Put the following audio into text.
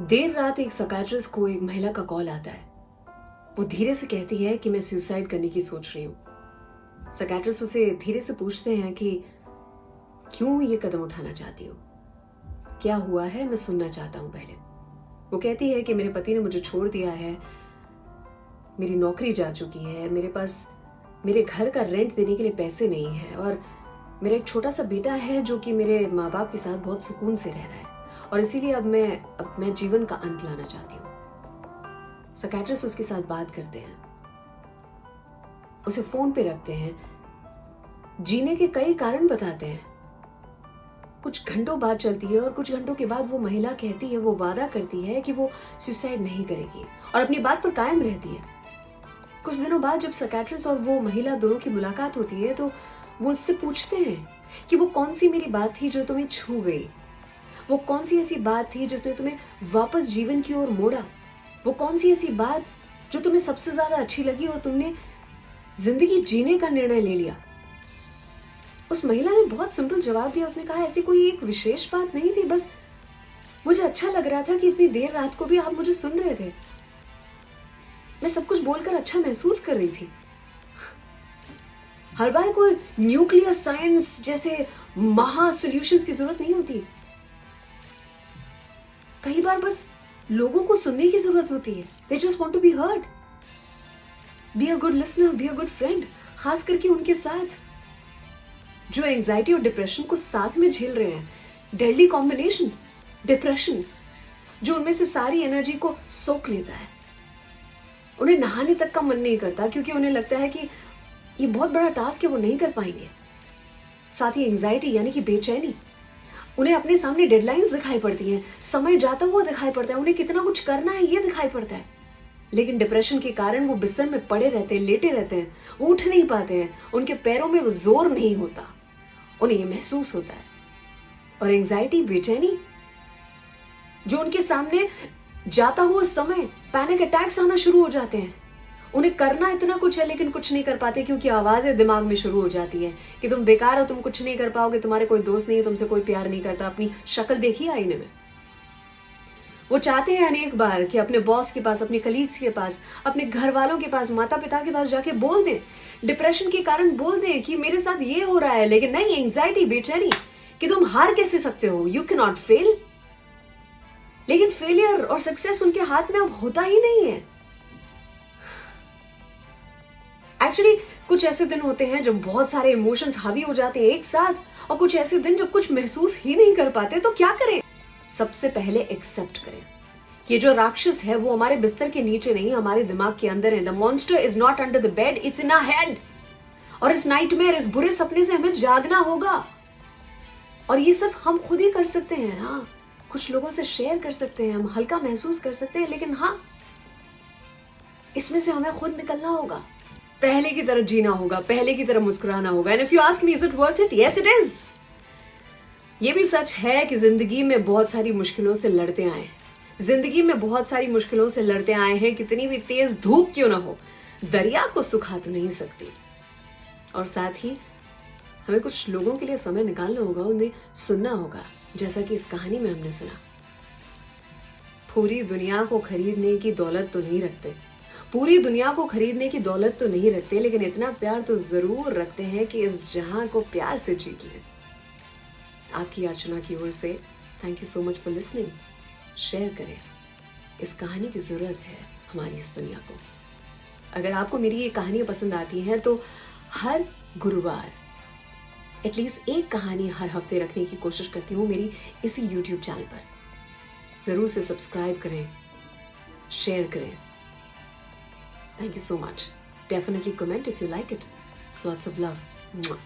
देर रात एक साइकियाट्रिस्ट को एक महिला का कॉल आता है। वो धीरे से कहती है कि मैं सुसाइड करने की सोच रही हूँ। साइकियाट्रिस्ट उसे धीरे से पूछते हैं कि क्यों ये कदम उठाना चाहती हो, क्या हुआ है, मैं सुनना चाहता हूँ पहले। वो कहती है कि मेरे पति ने मुझे छोड़ दिया है, मेरी नौकरी जा चुकी है, मेरे पास मेरे घर का रेंट देने के लिए पैसे नहीं है और मेरा एक छोटा सा बेटा है जो कि मेरे माँ बाप के साथ बहुत सुकून से रह रहा है और इसीलिए अब मैं जीवन का अंत लाना चाहती हूँ। साइकियाट्रिस्ट उसके साथ बात करते हैं, उसे फोन पे रखते हैं, जीने के कई कारण बताते हैं। कुछ घंटों बात चलती है और कुछ घंटों के बाद वो महिला कहती है, वो वादा करती है कि वो सुसाइड नहीं करेगी और अपनी बात पर कायम रहती है। कुछ दिनों बाद जब साइकियाट्रिस्ट और वो महिला दोनों की मुलाकात होती है तो वो उससे पूछते हैं कि वो कौन सी मेरी बात थी जो तुम्हें छू गई, वो कौन सी ऐसी बात थी जिसने तुम्हें वापस जीवन की ओर मोड़ा, वो कौन सी ऐसी बात जो तुम्हें सबसे ज्यादा अच्छी लगी और तुमने जिंदगी जीने का निर्णय ले लिया। उस महिला ने बहुत सिंपल जवाब दिया। उसने कहा ऐसी कोई एक विशेष बात नहीं थी, बस मुझे अच्छा लग रहा था कि इतनी देर रात को भी आप मुझे सुन रहे थे। मैं सब कुछ बोलकर अच्छा महसूस कर रही थी। हर बार कोई न्यूक्लियर साइंस जैसे महा सॉल्यूशंस की जरूरत नहीं होती। कई बार बस लोगों को सुनने की जरूरत होती है। They just want to be heard. Be a good listener, be a good friend. खास करके उनके साथ जो एंजाइटी और डिप्रेशन को साथ में झेल रहे हैं। डेडली कॉम्बिनेशन, डिप्रेशन, जो उनमें से सारी एनर्जी को सोख लेता है। उन्हें नहाने तक का मन नहीं करता क्योंकि उन्हें लगता है कि ये बहुत बड़ा टास्क है, वो नहीं कर पाएंगे। साथ ही एंजाइटी यानी कि बेचैनी, उन्हें अपने सामने डेडलाइंस दिखाई पड़ती हैं, समय जाता हुआ दिखाई पड़ता है, उन्हें कितना कुछ करना है ये दिखाई पड़ता है। लेकिन डिप्रेशन के कारण वो बिस्तर में पड़े रहते हैं, लेटे रहते हैं, उठ नहीं पाते हैं, उनके पैरों में वो जोर नहीं होता, उन्हें ये महसूस होता है। और एंजाइटी, बेचैनी, जो उनके सामने जाता हुआ समय पैनिक अटैक्स आना शुरू हो जाते हैं। उन्हें करना इतना कुछ है लेकिन कुछ नहीं कर पाते क्योंकि आवाजें दिमाग में शुरू हो जाती है कि तुम बेकार हो, तुम कुछ नहीं कर पाओगे, तुम्हारे कोई दोस्त नहीं है, तुमसे कोई प्यार नहीं करता। अपनी शक्ल देखिए आईने में। वो चाहते हैं अनेक बार कि अपने बॉस के पास, अपने कलीग्स के पास, अपने घर वालों के पास, माता पिता के पास जाके बोल दें, डिप्रेशन के कारण बोल दें कि मेरे साथ ये हो रहा है, लेकिन नहीं, एंजाइटी, बेचैनी कि तुम हार कैसे सकते हो, यू कैन नॉट फेल। लेकिन फेलियर और सक्सेस उनके हाथ में अब होता ही नहीं है। एक्चुअली कुछ ऐसे दिन होते हैं जब बहुत सारे इमोशंस हावी हो जाते हैं एक साथ, और कुछ ऐसे दिन जब कुछ महसूस ही नहीं कर पाते। तो क्या करें? सबसे पहले एक्सेप्ट करें कि जो राक्षस है वो हमारे बिस्तर के नीचे नहीं, हमारे दिमाग के अंदर है। The monster is not under the bed, it's in our head. और इस नाइटमेयर, इस बुरे सपने से हमें जागना होगा और ये सब हम खुद ही कर सकते हैं। हाँ, कुछ लोगों से शेयर कर सकते हैं, हम हल्का महसूस कर सकते हैं, लेकिन हाँ, इसमें से हमें खुद निकलना होगा, पहले की तरह जीना होगा, पहले की तरह मुस्कुराना होगा। And if you ask me is it worth it, yes it is. ये भी सच है कि जिंदगी में बहुत सारी मुश्किलों से लड़ते आए हैं। जिंदगी में बहुत सारी मुश्किलों से लड़ते आए हैं। कितनी भी तेज धूप क्यों ना हो, दरिया को सुखा तो नहीं सकती। और साथ ही हमें कुछ लोगों के लिए समय निकालना होगा, उन्हें सुनना होगा, जैसा कि इस कहानी में हमने सुना। पूरी दुनिया को खरीदने की दौलत तो नहीं रखते, पूरी दुनिया को खरीदने की दौलत तो नहीं रखते, लेकिन इतना प्यार तो जरूर रखते हैं कि इस जहां को प्यार से जीत लें। आपकी अर्चना की ओर से thank you so much for listening. Share करें, इस कहानी की जरूरत है हमारी इस दुनिया को। अगर आपको मेरी ये कहानियां पसंद आती हैं तो हर गुरुवार एटलीस्ट एक कहानी हर हफ्ते रखने की कोशिश करती हूँ मेरी इसी यूट्यूब चैनल पर। जरूर से सब्सक्राइब करें, शेयर करें। Thank you so much. Definitely comment if you like it. Lots of love. Mwah.